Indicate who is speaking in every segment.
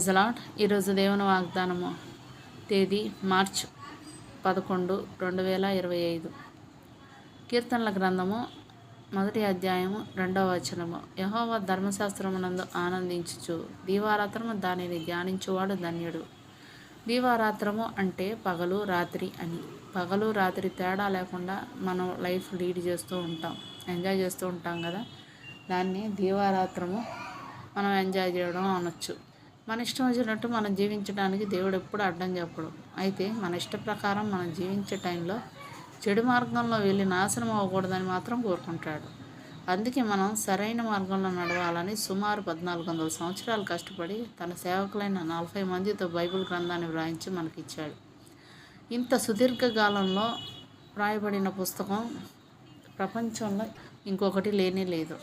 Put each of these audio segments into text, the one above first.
Speaker 1: Praise lord. ఈరోజు దేవుని వాగ్దానము తేదీ మార్చ్ 11, 2025. కీర్తనల గ్రంథము 1వ అధ్యాయము 2వ వచనము. యెహోవా ధర్మశాస్త్రమునందు ఆనందించుచు దీవారాత్రము దానిని ధ్యానించువాడు ధన్యుడు. దీవారాత్రము అంటే పగలు రాత్రి అని. పగలు రాత్రి తేడా లేకుండా మనం లైఫ్ లీడ్ చేస్తూ ఉంటాం, ఎంజాయ్ చేస్తూ ఉంటాం కదా. దాన్ని దీవారాత్రము మనం ఎంజాయ్ చేయడం అనొచ్చు. మన ఇష్టం వచ్చినట్టు మనం జీవించడానికి దేవుడు ఎప్పుడు అడ్డం చెప్పడు. అయితే మన ఇష్ట ప్రకారం మనం జీవించే టైంలో చెడు మార్గంలో వెళ్ళి నాశనం అవ్వకూడదని మాత్రం కోరుకుంటాడు. అందుకే మనం సరైన మార్గంలో నడవాలని సుమారు 1400 సంవత్సరాలు కష్టపడి తన సేవకులైన 40 మందితో బైబిల్ గ్రంథాన్ని వ్రాయించి మనకిచ్చాడు. ఇంత సుదీర్ఘకాలంలో వ్రాయబడిన పుస్తకం ప్రపంచంలో ఇంకొకటి లేనే లేదు.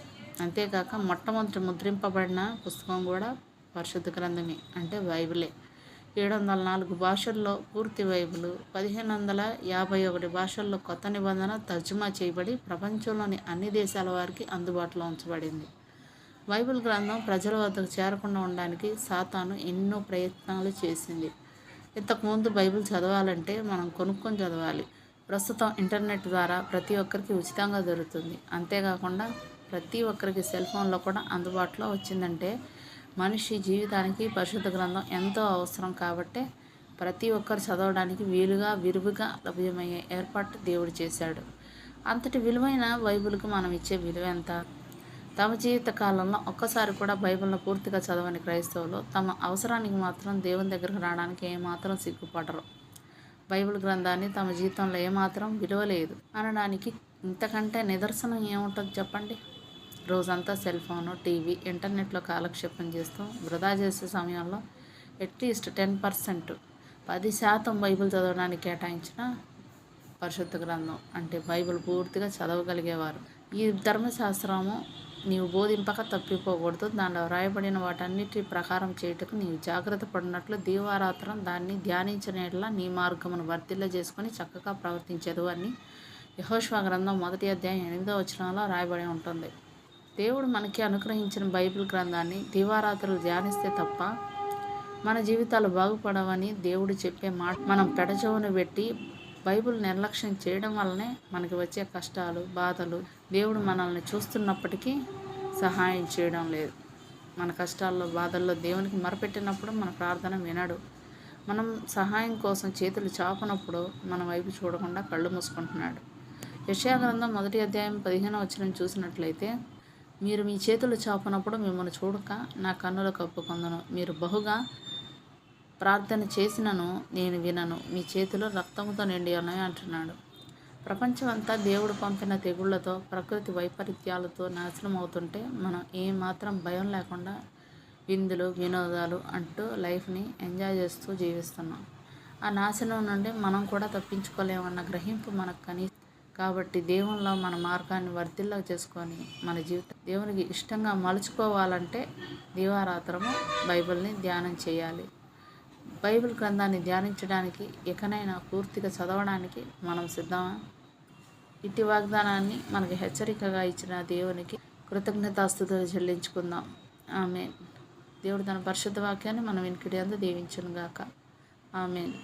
Speaker 1: అంతేకాక మొట్టమొదటి ముద్రింపబడిన పుస్తకం కూడా పరిశుద్ధ గ్రంథమే, అంటే బైబిలే. 704 భాషల్లో పూర్తి బైబిల్, 1551 భాషల్లో కొత్త నిబంధన తర్జుమా చేయబడి ప్రపంచంలోని అన్ని దేశాల వారికి అందుబాటులో ఉంచబడింది. బైబిల్ గ్రంథం ప్రజల వద్దకు చేరకుండా ఉండడానికి సాతాను ఎన్నో ప్రయత్నాలు చేసింది. ఇంతకుముందు బైబిల్ చదవాలంటే మనం కొనుక్కొని చదవాలి. ప్రస్తుతం ఇంటర్నెట్ ద్వారా ప్రతి ఒక్కరికి ఉచితంగా దొరుకుతుంది. అంతేకాకుండా ప్రతి ఒక్కరికి సెల్ ఫోన్లో కూడా అందుబాటులో వచ్చిందంటే మనిషి జీవితానికి పరిశుద్ధ గ్రంథం ఎంతో అవసరం. కాబట్టే ప్రతి ఒక్కరు చదవడానికి వీలుగా విరివిగా లభ్యమయ్యే ఏర్పాటు దేవుడు చేశాడు. అంతటి విలువైన బైబిల్కి మనం ఇచ్చే విలువ ఎంత? తమ జీవిత కాలంలో ఒక్కసారి కూడా బైబిల్ను పూర్తిగా చదవని క్రైస్తవులు తమ అవసరానికి మాత్రం దేవుని దగ్గరకు రావడానికి ఏమాత్రం సిగ్గుపడరు. బైబిల్ గ్రంథాన్ని తమ జీవితంలో ఏమాత్రం విలువ లేదు అనడానికి ఇంతకంటే నిదర్శనం ఏముంటుంది చెప్పండి? రోజంతా సెల్ ఫోను, టీవీ, ఇంటర్నెట్లో కాలక్షేపం చేస్తూ వృధా చేసే సమయంలో అట్లీస్ట్ 10%, 10% బైబిల్ చదవడానికి కేటాయించిన పరిశుద్ధ గ్రంథం అంటే బైబిల్ పూర్తిగా చదవగలిగేవారు. ఈ ధర్మశాస్త్రము నీవు బోధింపక తప్పిపోకూడదు, దానిలో వ్రాయబడిన వాటన్నిటి ప్రకారం చేయుటకు నీవు జాగ్రత్త పడినట్లు దీవారాత్రం దాన్ని ధ్యానించినట్లా నీ మార్గమును వర్ధిల్ల చేసుకొని చక్కగా ప్రవర్తించదు అని యెహోషువ గ్రంథం 1వ అధ్యాయం 8వ వచనంలో రాయబడి ఉంటుంది. దేవుడు మనకి అనుగ్రహించిన బైబిల్ గ్రంథాన్ని దీవారాత్రులు ధ్యానిస్తే తప్ప మన జీవితాలు బాగుపడవని దేవుడు చెప్పే మాట మనం పెడచెవున పెట్టి బైబిల్ నిర్లక్ష్యం చేయడం వల్లనే మనకి వచ్చే కష్టాలు, బాధలు. దేవుడు మనల్ని చూస్తున్నప్పటికీ సహాయం చేయడం లేదు. మన కష్టాల్లో, బాధల్లో దేవునికి మొరపెట్టినప్పుడు మన ప్రార్థన వినడు. మనం సహాయం కోసం చేతులు చాపనప్పుడు మన వైపు చూడకుండా కళ్ళు మూసుకుంటున్నాడు. యెషయా గ్రంథం 1వ అధ్యాయం 15వ వచనం చూసినట్లయితే, మీరు మీ చేతులు చాపనప్పుడు మిమ్మల్ని చూడక నా కన్నుల కప్పుకొందును. మీరు బహుగా ప్రార్థన చేసినను నేను వినను. మీ చేతులు రక్తంతో నిండి ఉన్నాయి అంటున్నాడు. ప్రపంచం అంతా దేవుడు పంపిన తెగుళ్లతో, ప్రకృతి వైపరీత్యాలతో నాశనం అవుతుంటే మనం ఏమాత్రం భయం లేకుండా విందులు, వినోదాలు అంటూ లైఫ్ని ఎంజాయ్ చేస్తూ జీవిస్తున్నాం. ఆ నాశనం నుండి మనం కూడా తప్పించుకోలేమన్న గ్రహింపు మనకు కనీసం. కాబట్టి దేవునిలో మన మార్గాన్ని వర్ధిల్ల చేసుకొని మన జీవితం దేవునికి ఇష్టంగా మలుచుకోవాలంటే దీవారాత్రము బైబిల్ని ధ్యానం చేయాలి. బైబిల్ గ్రంథాన్ని ధ్యానించడానికి ఇకనైనా పూర్తిగా చదవడానికి మనం సిద్ధమా? ఇట్టి వాగ్దానాన్ని మనకు హెచ్చరికగా ఇచ్చిన దేవునికి కృతజ్ఞతాస్తుతులు చెల్లించుకుందాం. ఆమేన్. దేవుడు తన పరిశుద్ధ వాక్యాన్ని మనం వెనుకటి అందు దీవించును గాక. ఆమేన్.